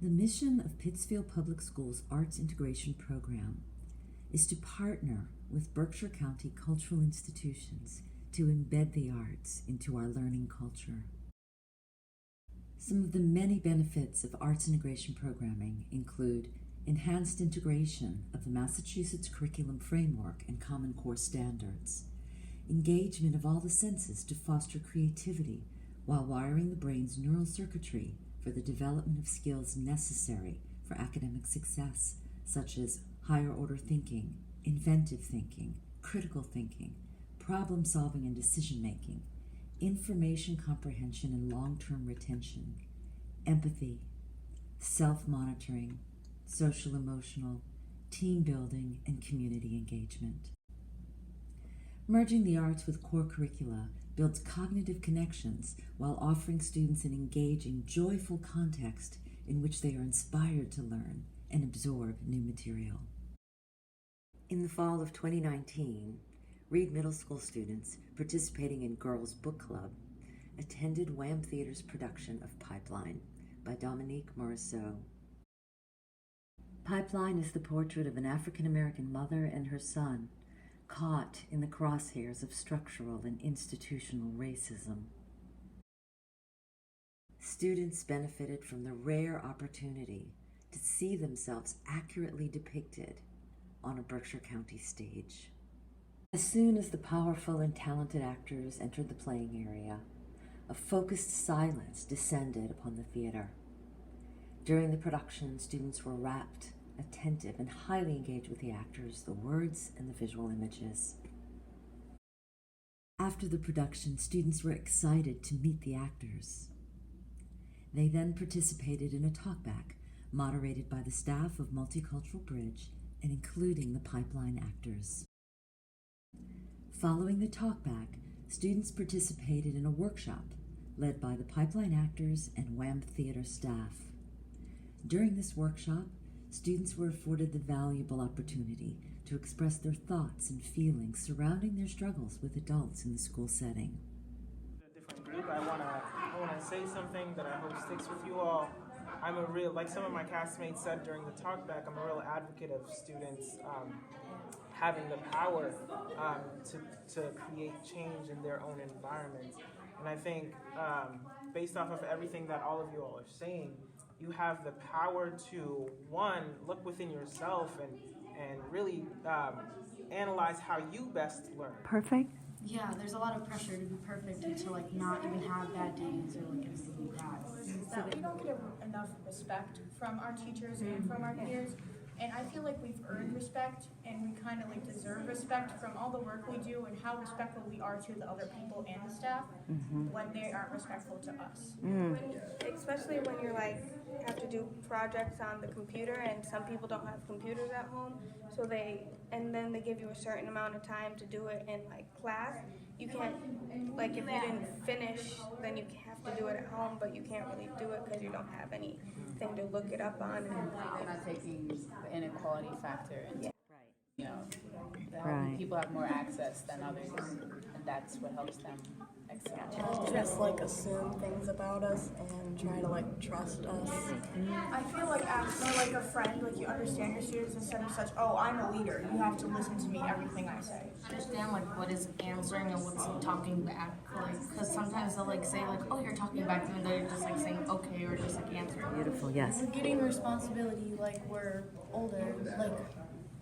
The mission of Pittsfield Public Schools' Arts Integration Program is to partner with Berkshire County cultural institutions to embed the arts into our learning culture. Some of the many benefits of arts integration programming include enhanced integration of the Massachusetts curriculum framework and Common Core standards, engagement of all the senses to foster creativity while wiring the brain's neural circuitry for the development of skills necessary for academic success, such as higher order thinking, inventive thinking, critical thinking, problem solving and decision making, information comprehension and long-term retention, empathy, self-monitoring, social emotional, team building, and community engagement. Merging the arts with core curricula builds cognitive connections while offering students an engaging, joyful context in which they are inspired to learn and absorb new material. In the fall of 2019, Reid Middle School students participating in Girls Book Club attended WAM Theatre's production of Pipeline by Dominique Morisseau. Pipeline is the portrait of an African-American mother and her son caught in the crosshairs of structural and institutional racism. Students benefited from the rare opportunity to see themselves accurately depicted on a Berkshire County stage. As soon as the powerful and talented actors entered the playing area, a focused silence descended upon the theater. During the production, students were rapt, attentive, and highly engaged with the actors, the words, and the visual images. After the production, students were excited to meet the actors. They then participated in a talkback moderated by the staff of MulticulturalBRIDGE and including the Pipeline actors. Following the talkback, students participated in a workshop led by the Pipeline actors and WAM Theatre staff. During this workshop, students were afforded the valuable opportunity to express their thoughts and feelings surrounding their struggles with adults in the school setting. A different group, I wanna say something that I hope sticks with you all. I'm a real, like some of my castmates said during the talkback, I'm a real advocate of students having the power to create change in their own environments. And I think based off of everything that all of you all are saying, you have the power to, one, look within yourself and really analyze how you best learn. Perfect. Yeah, there's a lot of pressure to be perfect and to like not even have bad days or like anything like that. That we don't get enough respect from our teachers and from our peers. And I feel like we've earned respect and we kind of like deserve respect from all the work we do and how respectful we are to the other people and the staff when they aren't respectful to us. Especially when you're like have to do projects on the computer and some people don't have computers at home, so then they give you a certain amount of time to do it in like class. You can't, like if you didn't finish, then you have to do it at home, but you can't really do it because you don't have anything to look it up on. They're not taking the inequality factor into you know, Right. people have more access than others, and that's what helps them excel. Just like assume things about us and try to like trust us. I feel like acting like a friend, like you understand your students instead of such, oh, I'm a leader, you have to listen to me, everything I say. Understand like what is answering and what's talking back, like because sometimes they'll like say like, oh, you're talking back to me, and they're just like saying okay or just like answering. Beautiful, yes. We're getting responsibility like we're older, like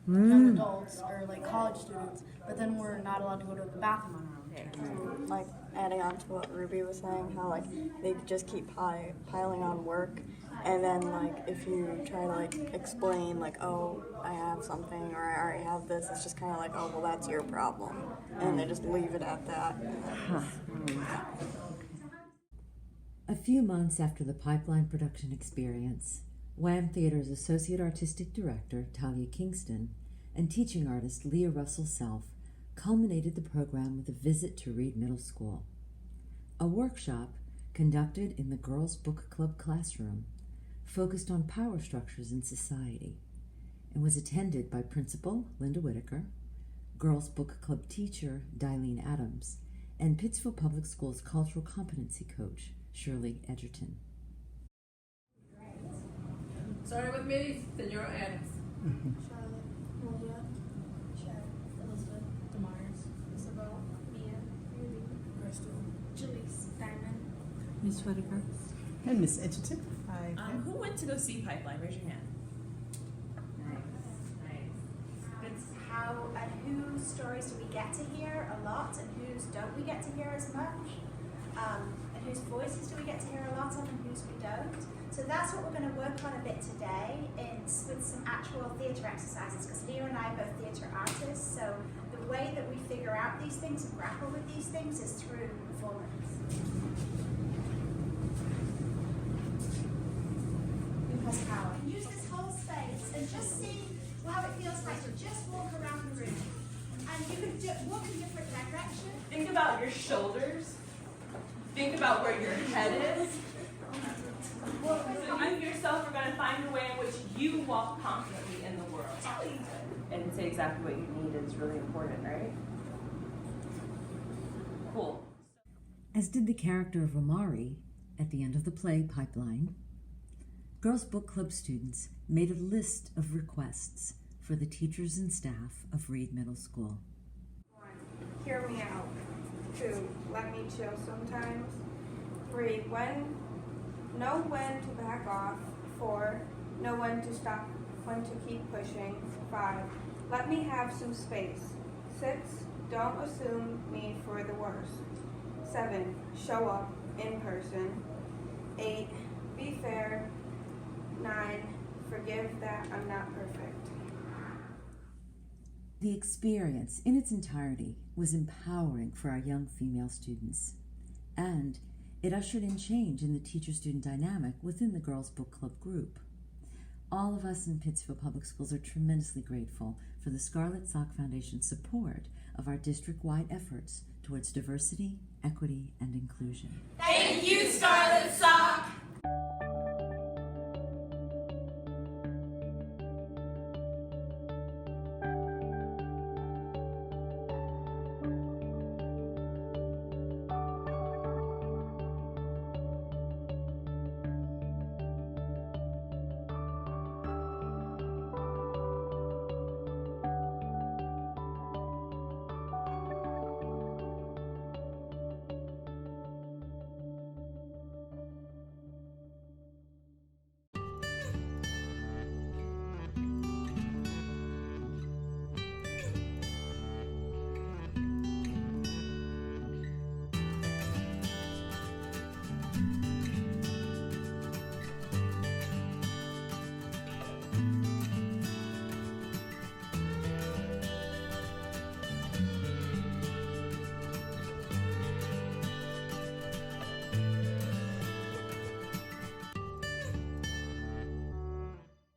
young adults or like college students, but then we're not allowed to go to the bathroom on our own. Like adding on to what Ruby was saying, how like they just keep piling on work, and then like if you try to like explain like, oh, I have something or I already have this, it's just kind of like, oh, well, that's your problem, and they just leave it at that. A few months after the Pipeline production experience, WAM Theatre's Associate Artistic Director, Talia Kingston, and teaching artist Leah Russell Self culminated the program with a visit to Reid Middle School. A workshop conducted in the Girls Book Club classroom focused on power structures in society and was attended by Principal Linda Whitaker, Girls Book Club teacher Dylene Adams, and Pittsfield Public Schools cultural competency coach Shirley Edgerton. Starting with me, Senora Adams. Charlotte, Malia, Sharon, Elizabeth, Demars, Isabel, Mia, Ruby, Crystal, Jalise, Diamond, Miss Whitaker. And Miss Edgerton. Hi. Who went to go see Pipeline? Raise your hand. It's how and whose stories do we get to hear a lot and whose don't we get to hear as much, and whose voices do we get to hear a lot of and whose we don't. So that's what we're going to work on a bit today with some actual theatre exercises, because Leah and I are both theatre artists, so the way that we figure out these things and grapple with these things is through performance. Who has power? Use this whole space and just see how it feels like to just walk around the room. And you can walk in different directions. Think about your shoulders. Think about where your head is. So you yourself are going to find a way in which you walk confidently in the world. And say exactly what you need is really important, right? Cool. As did the character of Omari at the end of the play Pipeline, Girls Book Club students made a list of requests for the teachers and staff of Reid Middle School. 1, hear me out. 2, let me chill sometimes. 3, know when to back off. 4, know when to stop, when to keep pushing. 5, let me have some space. 6, don't assume me for the worst. 7, show up in person. 8, be fair. 9, forgive that I'm not perfect. The experience in its entirety was empowering for our young female students, and it ushered in change in the teacher-student dynamic within the Girls Book Club group. All of us in Pittsfield Public Schools are tremendously grateful for the Scarlet Sock Foundation's support of our district-wide efforts towards diversity, equity, and inclusion. Thank you, Scarlet Sock!